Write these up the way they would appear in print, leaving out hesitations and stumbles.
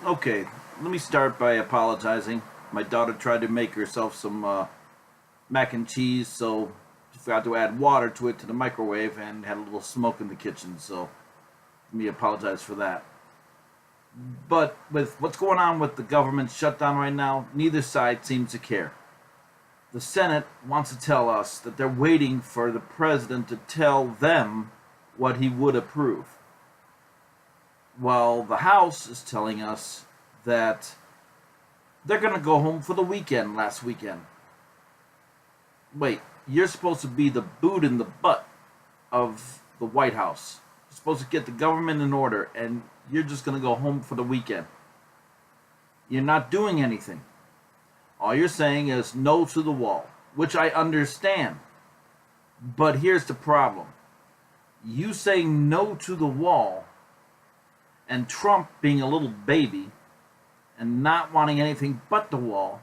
Okay, let me start by apologizing. My daughter tried to make herself some mac and cheese, so she forgot to add water to it to the microwave and had a little smoke in the kitchen, so let me apologize for that. But with what's going on with the government shutdown right now, neither side seems to care. The Senate wants to tell us that they're waiting for the president to tell them what he would approve, while the House is telling us that they're going to go home for the weekend last weekend. Wait, you're supposed to be the boot in the butt of the White House. You're supposed to get the government in order, and you're just going to go home for the weekend. You're not doing anything. All you're saying is no to the wall, which I understand. But here's the problem. You saying no to the wall and Trump being a little baby and not wanting anything but the wall.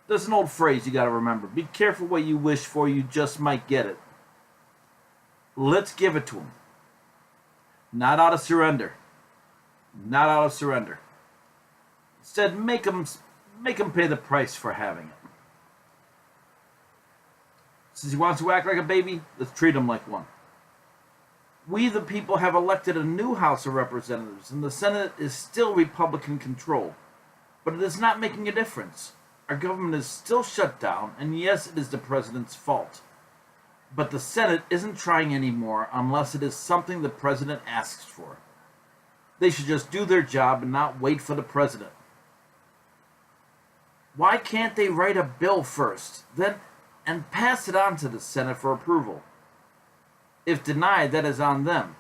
There's an old phrase you got to remember. Be careful what you wish for, you just might get it. Let's give it to him. Not out of surrender. Not out of surrender. Instead, make him pay the price for having it. Since he wants to act like a baby, let's treat him like one. We, the people, have elected a new House of Representatives, and the Senate is still Republican controlled. But it is not making a difference. Our government is still shut down, and yes, it is the president's fault. But the Senate isn't trying anymore unless it is something the president asks for. They should just do their job and not wait for the president. Why can't they write a bill first, then and pass it on to the Senate for approval? If denied, that is on them.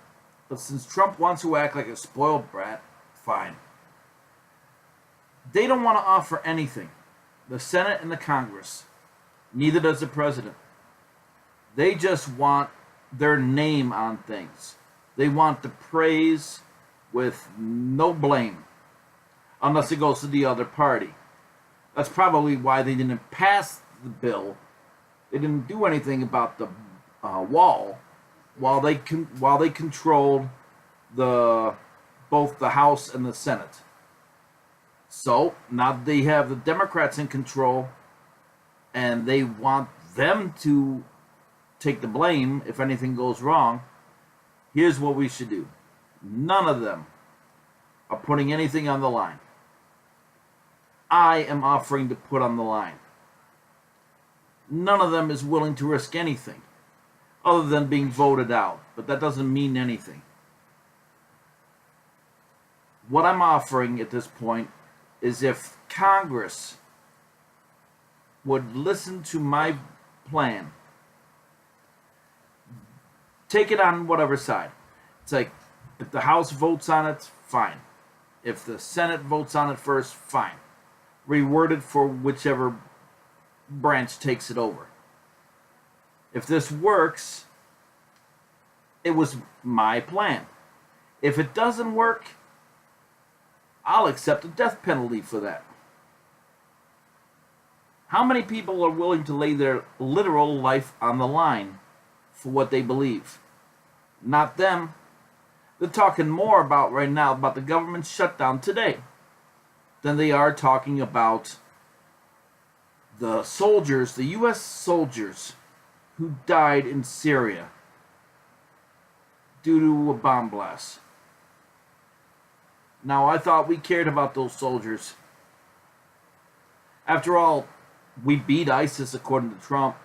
But since Trump wants to act like a spoiled brat, fine. They don't want to offer anything. The Senate and the Congress. Neither does the president. They just want their name on things. They want the praise with no blame. Unless it goes to the other party. That's probably why they didn't pass the bill. They didn't do anything about the wall while they controlled both the House and the Senate. So now that they have the Democrats in control, and they want them to take the blame if anything goes wrong. Here's what we should do. None of them are putting anything on the line. I am offering to put on the line. None of them is willing to risk anything other than being voted out, but that doesn't mean anything. What I'm offering at this point is if Congress would listen to my plan, take it on whatever side. It's like, if the House votes on it, fine. If the Senate votes on it first, fine. Reword it for whichever branch takes it over. If this works, it was my plan. If it doesn't work, I'll accept a death penalty for that. How many people are willing to lay their literal life on the line for what they believe? Not them. They're talking more about right now about the government shutdown today than they are talking about the soldiers, the U.S. soldiers who died in Syria due to a bomb blast. Now, I thought we cared about those soldiers. After all, we beat ISIS according to Trump.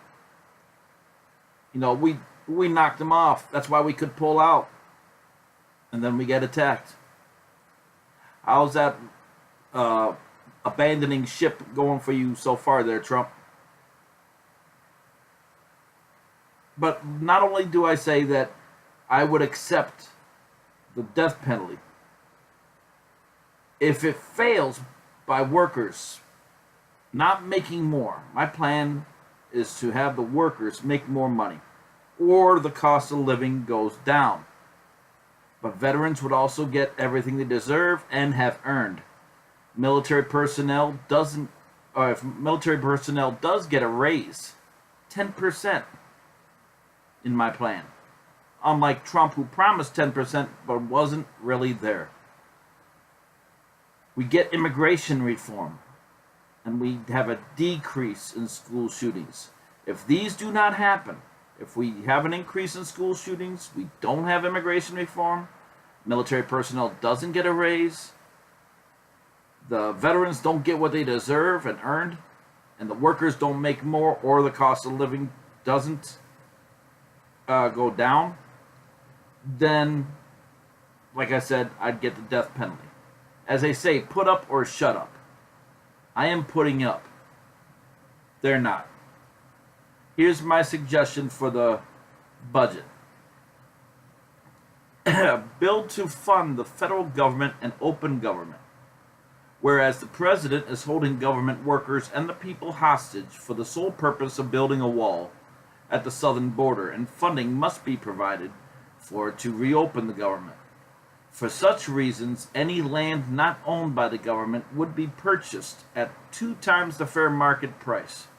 You know, we knocked them off. That's why we could pull out. And then we get attacked. How's that abandoning ship going for you so far there, Trump? But not only do I say that I would accept the death penalty, if it fails by workers not making more, my plan is to have the workers make more money, or the cost of living goes down. But veterans would also get everything they deserve and have earned. Military personnel doesn't, or if military personnel does get a raise, 10% in my plan. Unlike Trump, who promised 10% but wasn't really there. We get immigration reform, and we have a decrease in school shootings. If these do not happen, if we have an increase in school shootings, we don't have immigration reform, military personnel doesn't get a raise, the veterans don't get what they deserve and earned, and the workers don't make more, or the cost of living doesn't go down, then, like I said, I'd get the death penalty. As they say, put up or shut up. I am putting up. They're not. Here's my suggestion for the budget. Bill to fund the federal government and open government. Whereas the president is holding government workers and the people hostage for the sole purpose of building a wall at the southern border, and funding must be provided for to reopen the government. For such reasons, any land not owned by the government would be purchased at 2 times the fair market price.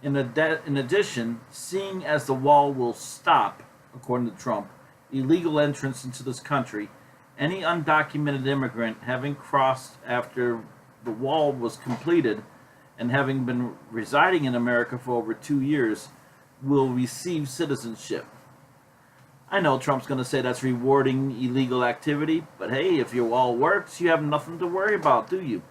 In addition, seeing as the wall will stop, according to Trump, illegal entrance into this country, any undocumented immigrant having crossed after the wall was completed and having been residing in America for over 2 years will receive citizenship. I know Trump's going to say that's rewarding illegal activity, but hey, if your wall works, you have nothing to worry about, do you?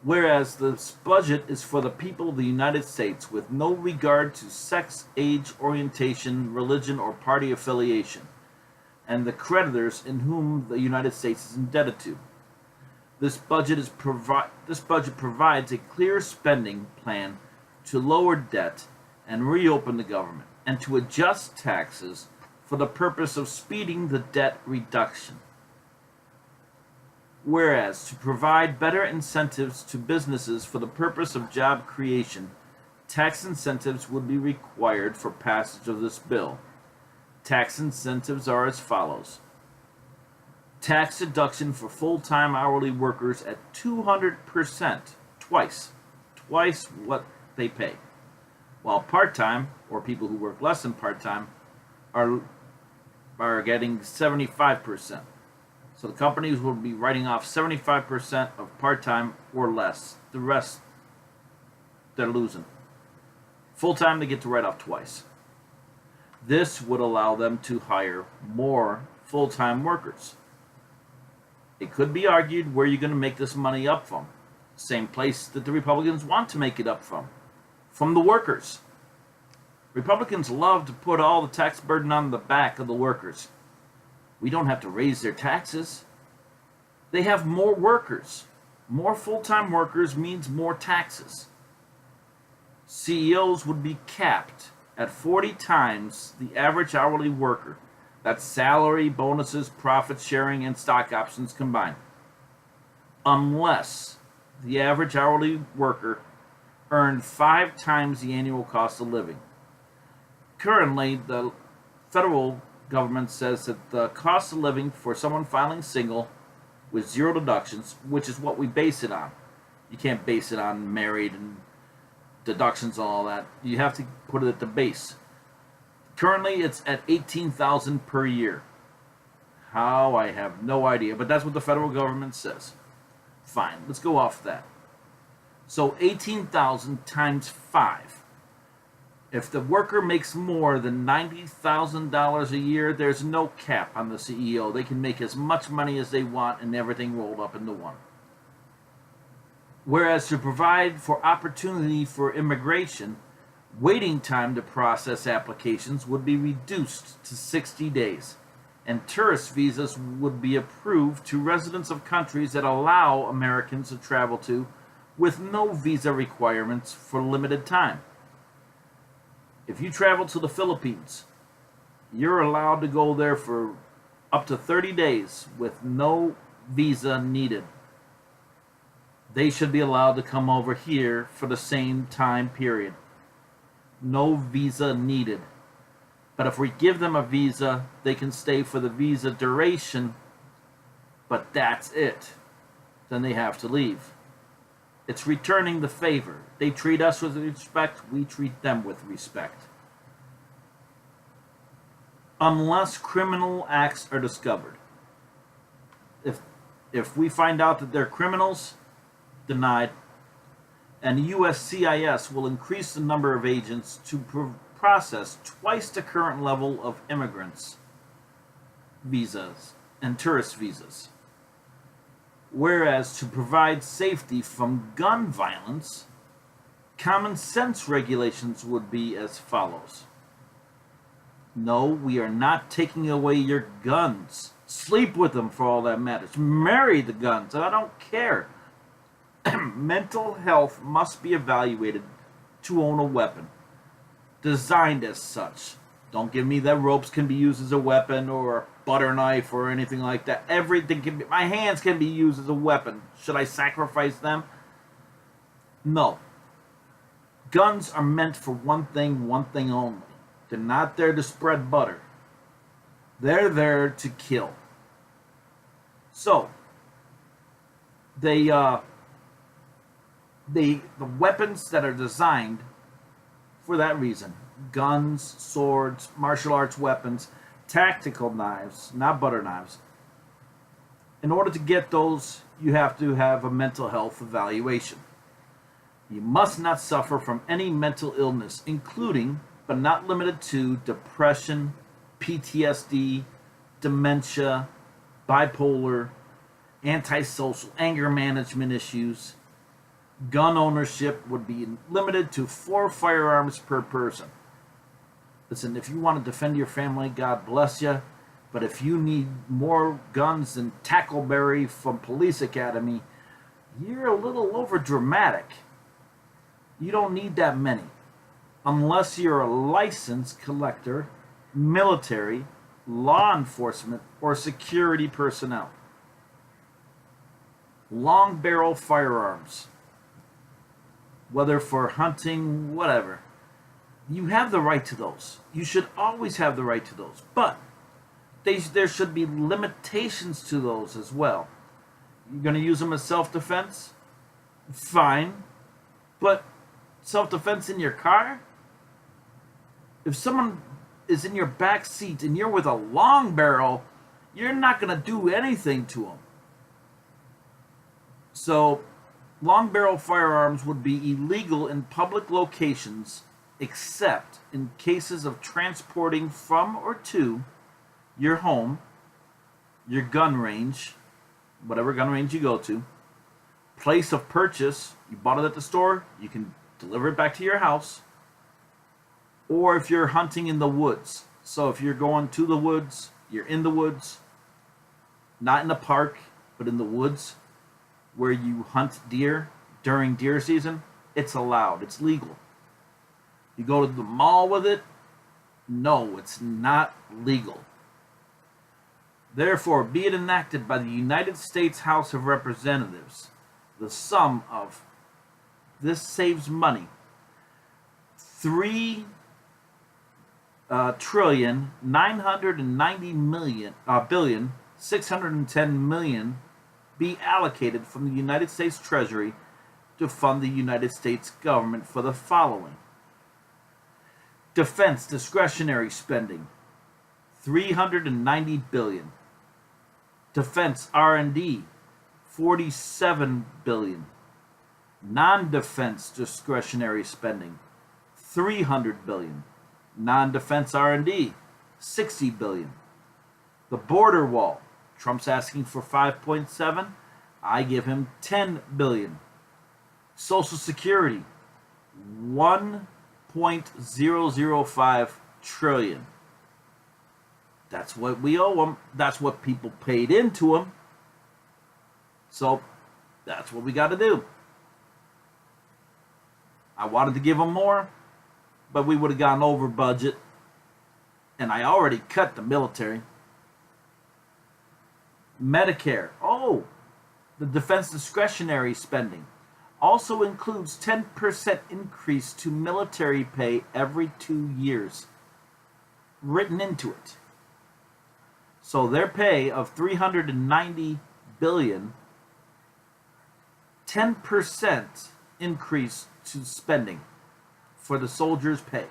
Whereas this budget is for the people of the United States with no regard to sex, age, orientation, religion, or party affiliation, and the creditors in whom the United States is indebted to. This budget provides a clear spending plan to lower debt and reopen the government, and to adjust taxes for the purpose of speeding the debt reduction. Whereas to provide better incentives to businesses for the purpose of job creation, tax incentives would be required for passage of this bill. Tax incentives are as follows. Tax deduction for full-time hourly workers at 200%, twice what they pay. While part-time, or people who work less than part-time, are getting 75%. So the companies will be writing off 75% of part-time or less. The rest, they're losing. Full-time, they get to write off twice. This would allow them to hire more full-time workers. It could be argued where you're going to make this money up from. Same place that the Republicans want to make it up from the workers. Republicans love to put all the tax burden on the back of the workers. We don't have to raise their taxes. They have more workers. More full-time workers means more taxes. CEOs would be capped at 40 times the average hourly worker. That's salary, bonuses, profit sharing, and stock options combined. Unless the average hourly worker earned 5 times the annual cost of living. Currently, the federal government says that the cost of living for someone filing single with 0 deductions, which is what we base it on. You can't base it on married and deductions and all that. You have to put it at the base. Currently, it's at $18,000 per year. How? I have no idea, but that's what the federal government says. Fine, let's go off that. So 18,000 times 5. If the worker makes more than $90,000 a year, there's no cap on the CEO. They can make as much money as they want and everything rolled up into one. Whereas to provide for opportunity for immigration, waiting time to process applications would be reduced to 60 days, and tourist visas would be approved to residents of countries that allow Americans to travel to with no visa requirements for limited time. If you travel to the Philippines, you're allowed to go there for up to 30 days with no visa needed. They should be allowed to come over here for the same time period. No visa needed. But if we give them a visa, they can stay for the visa duration, but that's it. Then they have to leave. It's returning the favor. They treat us with respect, we treat them with respect. Unless criminal acts are discovered. If If we find out that they're criminals, denied. And USCIS will increase the number of agents to process twice the current level of immigrants visas and tourist visas. Whereas to provide safety from gun violence, common sense regulations would be as follows. No, we are not taking away your guns. Sleep with them for all that matters. Marry the guns. I don't care. Mental health must be evaluated to own a weapon, designed as such. Don't give me that ropes can be used as a weapon or a butter knife or anything like that. Everything can be, my hands can be used as a weapon. Should I sacrifice them? No. Guns are meant for one thing only. They're not there to spread butter. They're there to kill. So, the weapons that are designed for that reason, guns, swords, martial arts weapons, tactical knives, not butter knives. In order to get those, you have to have a mental health evaluation. You must not suffer from any mental illness, including, but not limited to, depression, PTSD, dementia, bipolar, antisocial, anger management issues. Gun ownership would be limited to 4 firearms per person. Listen, if you want to defend your family, God bless you. But if you need more guns than Tackleberry from Police Academy, you're a little over dramatic. You don't need that many. Unless you're a licensed collector, military, law enforcement, or security personnel. Long barrel firearms, whether for hunting, whatever, you have the right to those. You should always have the right to those. But there should be limitations to those as well. You're going to use them as self-defense? Fine. But self-defense in your car? If someone is in your back seat and you're with a long barrel, you're not going to do anything to them. So, long barrel firearms would be illegal in public locations except in cases of transporting from or to your home, your gun range, whatever gun range you go to, place of purchase, you bought it at the store, you can deliver it back to your house, or if you're hunting in the woods. So if you're going to the woods, you're in the woods, not in a park, but in the woods, where you hunt deer during deer season, it's allowed. It's legal. You go to the mall with it, no, it's not legal. Therefore, be it enacted by the United States House of Representatives, the sum of, this saves money, $3,990,610,000,000 be allocated from the United States Treasury to fund the United States government for the following. Defense discretionary spending, $390 billion. Defense R&D, $47 billion. Non-defense discretionary spending, $300 billion. Non-defense R&D, $60 billion. The border wall, Trump's asking for 5.7, I give him $10 billion. Social Security, $1.005 trillion. That's what we owe them. That's what people paid into them. So that's what we got to do. I wanted to give them more, but we would have gone over budget. And I already cut the military. Medicare. Oh, the defense discretionary spending also includes 10% increase to military pay every 2 years. Written into it. So their pay of $390 billion, 10% increase to spending for the soldiers' pay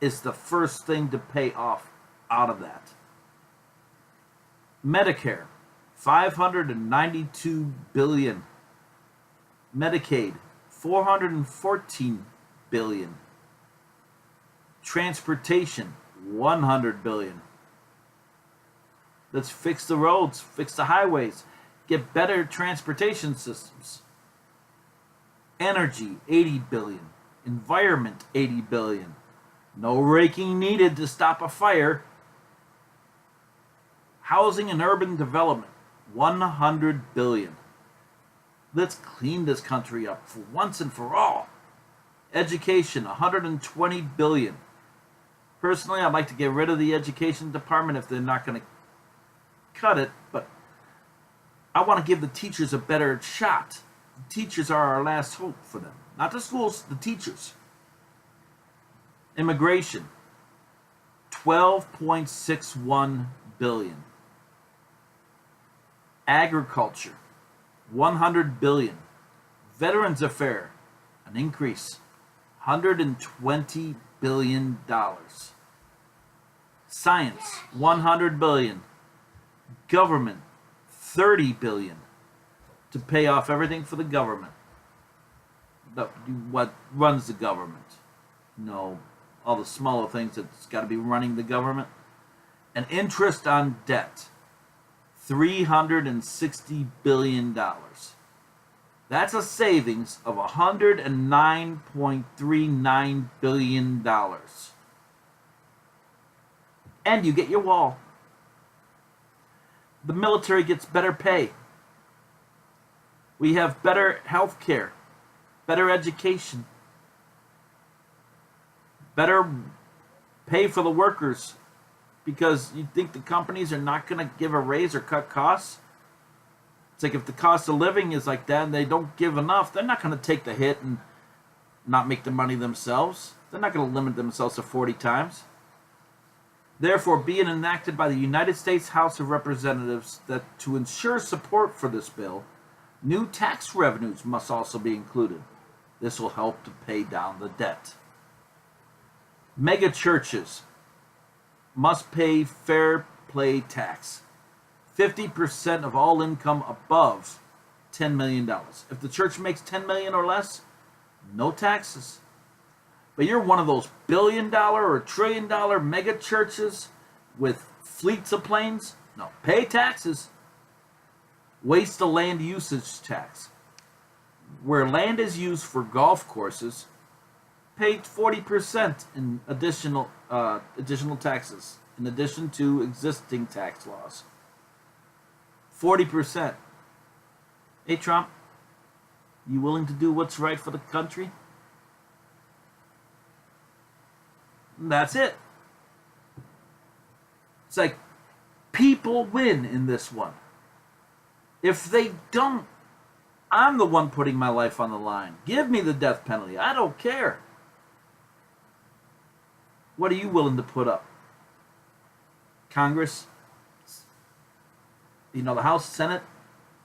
is the first thing to pay off out of that. Medicare, $592 billion. Medicaid, $414 billion. Transportation, $100 billion. Let's fix the roads, fix the highways, get better transportation systems. Energy, $80 billion. Environment, $80 billion. No raking needed to stop a fire. Housing and urban development, $100 billion. Let's clean this country up for once and for all. Education, $120 billion. Personally, I'd like to get rid of the education department if they're not going to cut it, but I want to give the teachers a better shot. The teachers are our last hope for them. Not the schools, the teachers. Immigration, $12.61 billion. Agriculture, $100 billion. Veterans Affairs, an increase, $120 billion. Science, $100 billion. Government, $30 billion to pay off everything for the government. What runs the government? No, all the smaller things that's got to be running the government. And interest on debt, $360 billion. That's a savings of $109.39 billion. And you get your wall. The military gets better pay. We have better health care, better education, better pay for the workers, because you think the companies are not going to give a raise or cut costs? It's like if the cost of living is like that and they don't give enough, they're not going to take the hit and not make the money themselves. They're not going to limit themselves to 40 times. Therefore, being enacted by the United States House of Representatives that to ensure support for this bill, new tax revenues must also be included. This will help to pay down the debt. Mega churches must pay fair play tax. 50% of all income above $10 million. If the church makes $10 million or less, no taxes. But you're one of those $1 billion or $1 trillion mega churches with fleets of planes, no, pay taxes. Waste of land usage tax. Where land is used for golf courses, pay 40% in additional taxes, in addition to existing tax laws. 40%. Hey, Trump, you willing to do what's right for the country? And that's it. It's like people win in this one. If they don't, I'm the one putting my life on the line. Give me the death penalty. I don't care. What are you willing to put up? Congress? The House, Senate,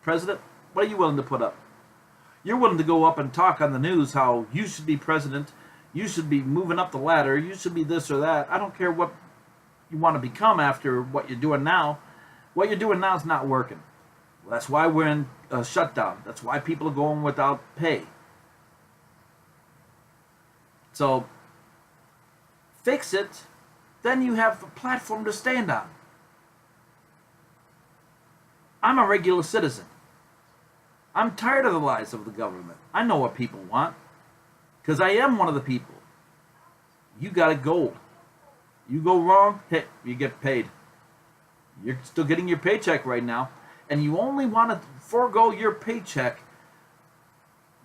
President? What are you willing to put up? You're willing to go up and talk on the news how you should be president, you should be moving up the ladder, you should be this or that. I don't care what you want to become after what you're doing now. What you're doing now is not working. Well, that's why we're in a shutdown. That's why people are going without pay. So, fix it, then you have a platform to stand on. I'm a regular citizen. I'm tired of the lies of the government. I know what people want, because I am one of the people. You got it gold. You go wrong, hey, you get paid. You're still getting your paycheck right now, and you only want to forego your paycheck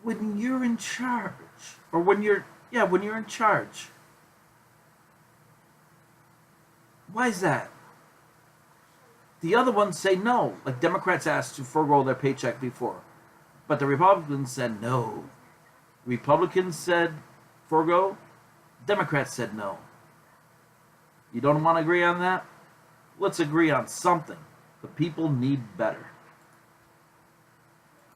when you're in charge, or when you're in charge. Why is that? The other ones say no, like Democrats asked to forego their paycheck before, but the Republicans said no. Republicans said forego, Democrats said no. You don't want to agree on that? Let's agree on something. The people need better.